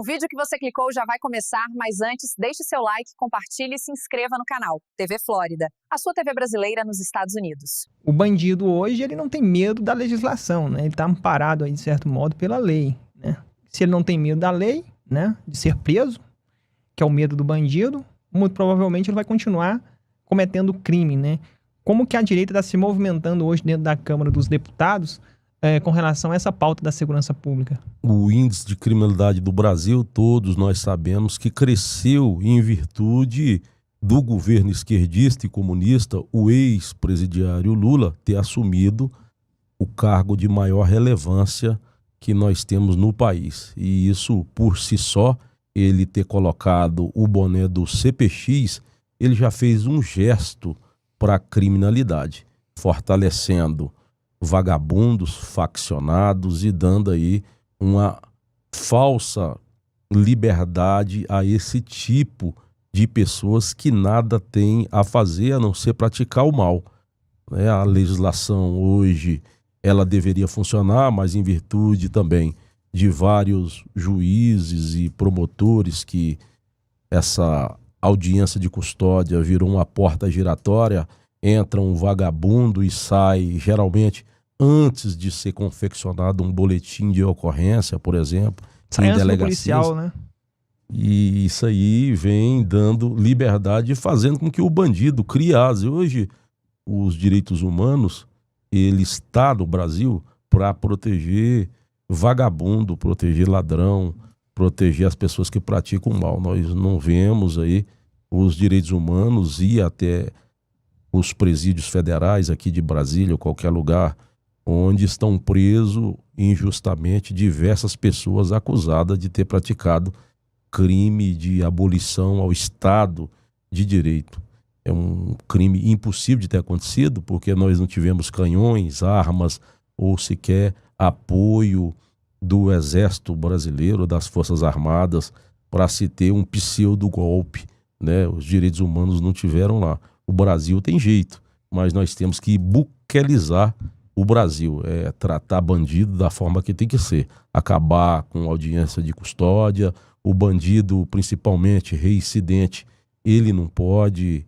O vídeo que você clicou já vai começar, mas antes, deixe seu like, compartilhe e se inscreva no canal. TV Flórida, a sua TV brasileira nos Estados Unidos. O bandido hoje, ele não tem medo da legislação, né? Ele está amparado aí, de certo modo, pela lei, né? Se ele não tem medo da lei, né, de ser preso, que é o medo do bandido, muito provavelmente ele vai continuar cometendo crime, né? Como que a direita está se movimentando hoje dentro da Câmara dos Deputados com relação a essa pauta da segurança pública? O índice de criminalidade do Brasil, todos nós sabemos que cresceu em virtude do governo esquerdista e comunista, o ex-presidiário Lula, ter assumido o cargo de maior relevância que nós temos no país. E isso, por si só, ele ter colocado o boné do CPX, ele já fez um gesto para a criminalidade, fortalecendo vagabundos, faccionados e dando aí uma falsa liberdade a esse tipo de pessoas que nada têm a fazer a não ser praticar o mal, né? A legislação hoje, ela deveria funcionar, mas em virtude também de vários juízes e promotores que essa audiência de custódia virou uma porta giratória, entra um vagabundo e sai, geralmente, antes de ser confeccionado um boletim de ocorrência, por exemplo, em delegacias. Policial, né? E isso aí vem dando liberdade e fazendo com que o bandido crie asas. Hoje, os direitos humanos, ele está no Brasil para proteger vagabundo, proteger ladrão, proteger as pessoas que praticam o mal. Nós não vemos aí os direitos humanos ir até os presídios federais aqui de Brasília ou qualquer lugar onde estão presos injustamente diversas pessoas acusadas de ter praticado crime de abolição ao Estado de Direito. É um crime impossível de ter acontecido porque nós não tivemos canhões, armas ou sequer apoio do Exército Brasileiro, das Forças Armadas, para se ter um pseudo-golpe, né? Os direitos humanos não tiveram lá. O Brasil tem jeito, mas nós temos que buquelizar o Brasil, tratar bandido da forma que tem que ser, acabar com audiência de custódia, o bandido, principalmente reincidente, ele não pode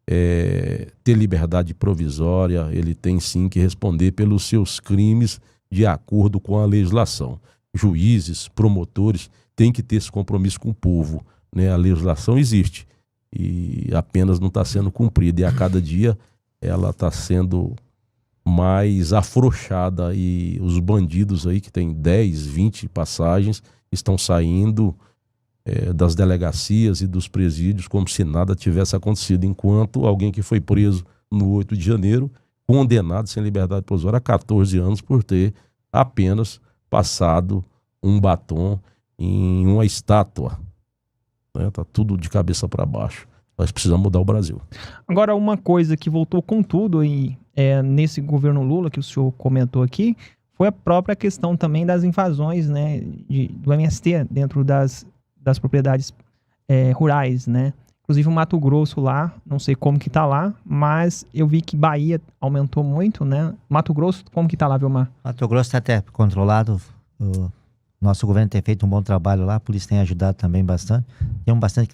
ter liberdade provisória, ele tem sim que responder pelos seus crimes de acordo com a legislação. Juízes, promotores têm que ter esse compromisso com o povo, né? A legislação existe e apenas não está sendo cumprida, e a cada dia ela está sendo mais afrouxada, e os bandidos aí que tem 10, 20 passagens estão saindo das delegacias e dos presídios como se nada tivesse acontecido, enquanto alguém que foi preso no 8 de janeiro, condenado sem liberdade provisória a 14 anos por ter apenas passado um batom em uma estátua. Tá tudo de cabeça para baixo. Nós precisamos mudar o Brasil. Agora, uma coisa que voltou com tudo aí, nesse governo Lula, que o senhor comentou aqui, foi a própria questão também das invasões, né, do MST dentro das propriedades rurais, né? Inclusive o Mato Grosso lá, não sei como que tá lá, mas eu vi que Bahia aumentou muito, né? Mato Grosso, como que tá lá, Vilmar? Mato Grosso está até controlado. O nosso governo tem feito um bom trabalho lá, a polícia tem ajudado também bastante. Tem bastante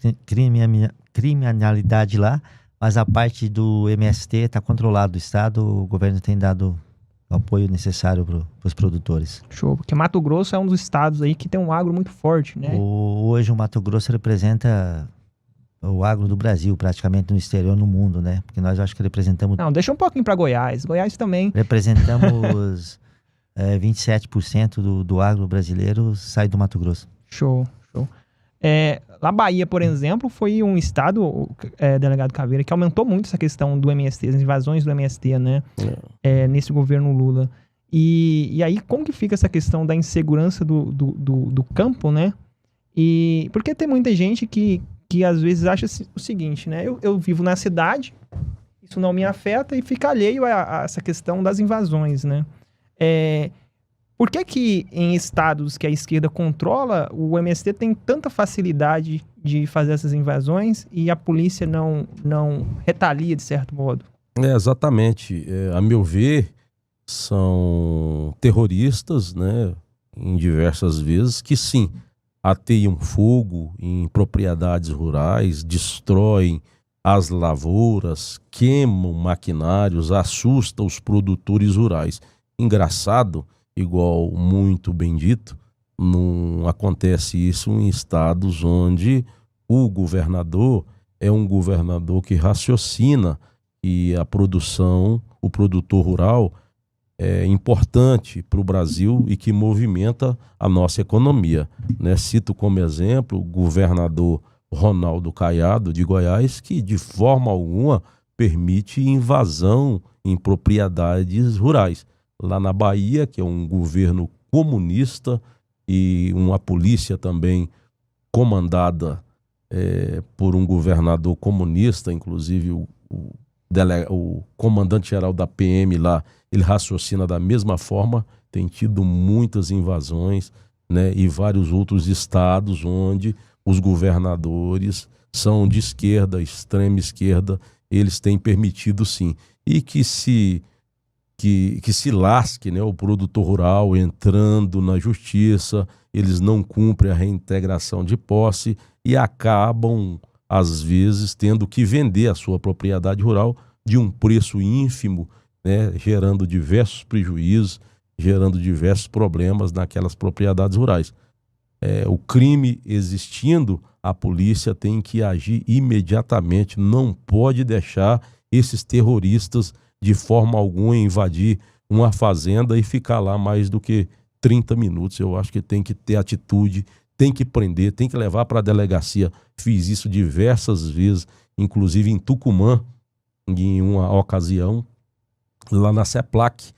criminalidade lá, mas a parte do MST está controlado do Estado, o governo tem dado o apoio necessário para os produtores. Show, porque Mato Grosso é um dos estados aí que tem um agro muito forte, né? Hoje o Mato Grosso representa o agro do Brasil, praticamente no exterior, no mundo, né? Porque nós acho que representamos... Não, deixa um pouquinho para Goiás. Goiás também. Representamos 27% do agro brasileiro sai do Mato Grosso. Show. Lá Bahia, por exemplo, foi um estado, delegado Caveira, que aumentou muito essa questão do MST, as invasões do MST, né? Nesse governo Lula. E aí, como que fica essa questão da insegurança do campo, né? E porque tem muita gente que às vezes acha o seguinte, né? Eu vivo na cidade, isso não me afeta e fica alheio a essa questão das invasões, né? Por que em estados que a esquerda controla, o MST tem tanta facilidade de fazer essas invasões e a polícia não retalia de certo modo? Exatamente. A meu ver, são terroristas, né, em diversas vezes, que sim, ateiam fogo em propriedades rurais, destroem as lavouras, queimam maquinários, assustam os produtores rurais. Engraçado, igual muito bem dito, não acontece isso em estados onde o governador é um governador que raciocina e a produção, o produtor rural é importante para o Brasil e que movimenta a nossa economia, né? Cito como exemplo o governador Ronaldo Caiado de Goiás, que de forma alguma permite invasão em propriedades rurais. Lá na Bahia, que é um governo comunista e uma polícia também comandada por um governador comunista, inclusive o comandante-geral da PM lá, ele raciocina da mesma forma, tem tido muitas invasões, né, e vários outros estados onde os governadores são de esquerda, extrema esquerda, eles têm permitido sim. E que se lasque, né, o produtor rural entrando na justiça, eles não cumprem a reintegração de posse e acabam, às vezes, tendo que vender a sua propriedade rural de um preço ínfimo, né, gerando diversos prejuízos, gerando diversos problemas naquelas propriedades rurais. O crime existindo, a polícia tem que agir imediatamente, não pode deixar esses terroristas de forma alguma invadir uma fazenda e ficar lá mais do que 30 minutos. Eu acho que tem que ter atitude, tem que prender, tem que levar para a delegacia. Fiz isso diversas vezes, inclusive em Tucumã, em uma ocasião, lá na CEPLAC,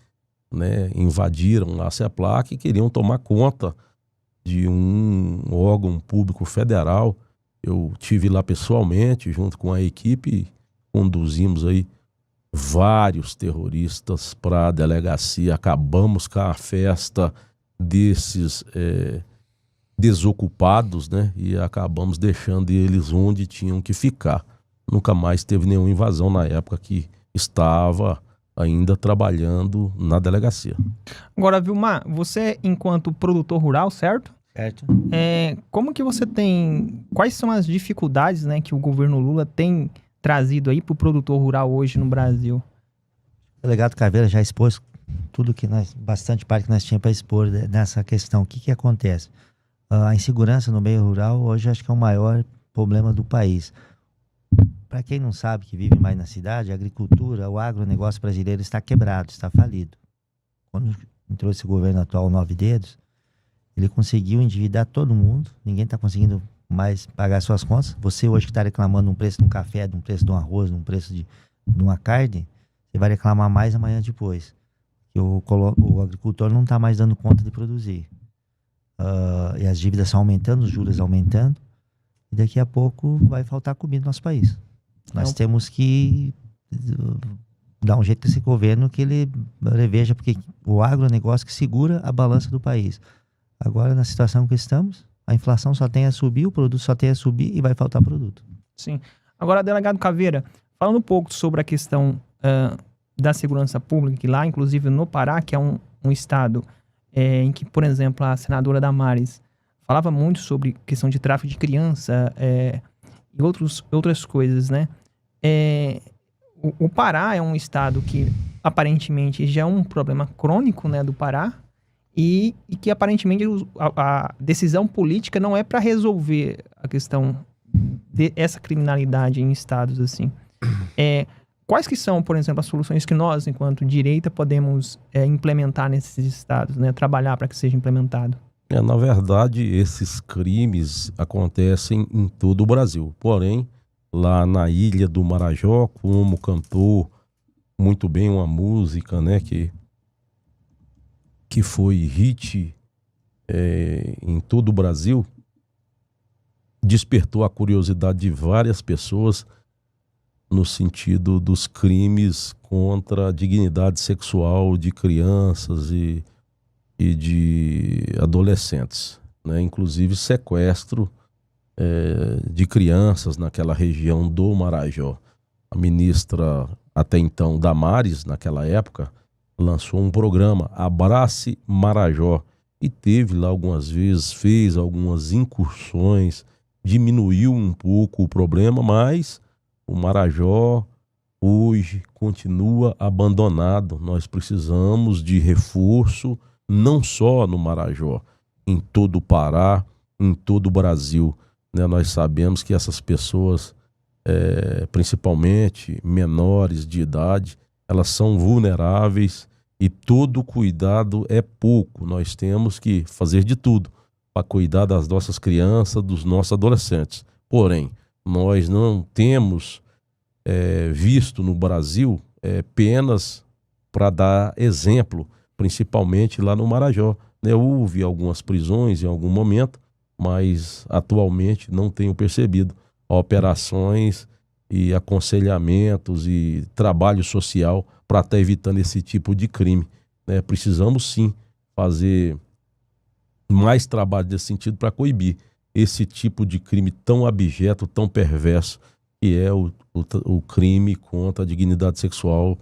né? Invadiram lá a CEPLAC e queriam tomar conta de um órgão público federal. Eu tive lá pessoalmente, junto com a equipe, conduzimos aí vários terroristas para a delegacia, acabamos com a festa desses desocupados, né? E acabamos deixando eles onde tinham que ficar. Nunca mais teve nenhuma invasão na época que estava ainda trabalhando na delegacia. Agora, Vilmar, você enquanto produtor rural, certo? Certo. Como que você tem... Quais são as dificuldades, né, que o governo Lula tem trazido aí para o produtor rural hoje no Brasil? O delegado Caveira já expôs tudo que bastante parte que nós tínhamos para expor nessa questão. O que acontece? A insegurança no meio rural hoje acho que é o maior problema do país. Para quem não sabe, que vive mais na cidade, a agricultura, o agronegócio brasileiro está quebrado, está falido. Quando entrou esse governo atual, 9 dedos, ele conseguiu endividar todo mundo, ninguém está conseguindo mais pagar suas contas. Você hoje que está reclamando um preço de um café, de um preço de um arroz, de um preço de uma carne, você vai reclamar mais amanhã depois. Que o agricultor não está mais dando conta de produzir. E as dívidas estão aumentando, os juros aumentando, e daqui a pouco vai faltar comida no nosso país. Nós temos que dar um jeito nesse governo que ele reveja, porque o agronegócio que segura a balança do país. Agora, na situação que estamos, a inflação só tem a subir, o produto só tem a subir e vai faltar produto. Sim. Agora, delegado Caveira, falando um pouco sobre a questão da segurança pública, que lá, inclusive no Pará, que é um estado em que, por exemplo, a senadora Damares falava muito sobre questão de tráfico de criança e outras coisas, né? O Pará é um estado que aparentemente já é um problema crônico, né, do Pará, e que aparentemente a decisão política não é para resolver a questão dessa criminalidade em estados assim. Quais que são, por exemplo, as soluções que nós, enquanto direita, podemos implementar nesses estados, né, trabalhar para que seja implementado? Na verdade, esses crimes acontecem em todo o Brasil. Porém, lá na ilha do Marajó, como cantou muito bem uma música, né, que foi hit em todo o Brasil, despertou a curiosidade de várias pessoas no sentido dos crimes contra a dignidade sexual de crianças e de adolescentes, né? Inclusive sequestro de crianças naquela região do Marajó. A ministra, até então, Damares, naquela época, lançou um programa, Abrace Marajó, e teve lá algumas vezes, fez algumas incursões, diminuiu um pouco o problema, mas o Marajó hoje continua abandonado. Nós precisamos de reforço, não só no Marajó, em todo o Pará, em todo o Brasil, né? Nós sabemos que essas pessoas, principalmente menores de idade, elas são vulneráveis e todo cuidado é pouco. Nós temos que fazer de tudo para cuidar das nossas crianças, dos nossos adolescentes. Porém, nós não temos visto no Brasil penas para dar exemplo, principalmente lá no Marajó, né? Houve algumas prisões em algum momento, mas atualmente não tenho percebido operações e aconselhamentos e trabalho social para estar evitando esse tipo de crime, né? Precisamos sim fazer mais trabalho nesse sentido para coibir esse tipo de crime tão abjeto, tão perverso, que é o crime contra a dignidade sexual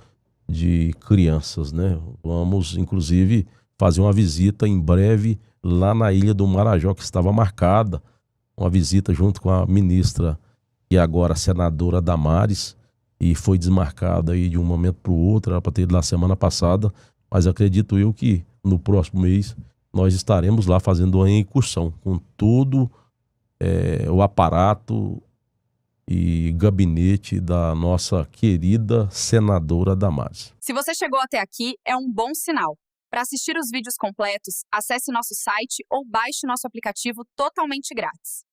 de crianças, né? Vamos, inclusive, fazer uma visita em breve lá na Ilha do Marajó, que estava marcada, uma visita junto com a ministra e agora a senadora Damares, e foi desmarcada aí de um momento para o outro, era para ter ido lá semana passada, mas acredito eu que no próximo mês nós estaremos lá fazendo uma incursão com todo o aparato e gabinete da nossa querida senadora Damares. Se você chegou até aqui, é um bom sinal. Para assistir os vídeos completos, acesse nosso site ou baixe nosso aplicativo totalmente grátis.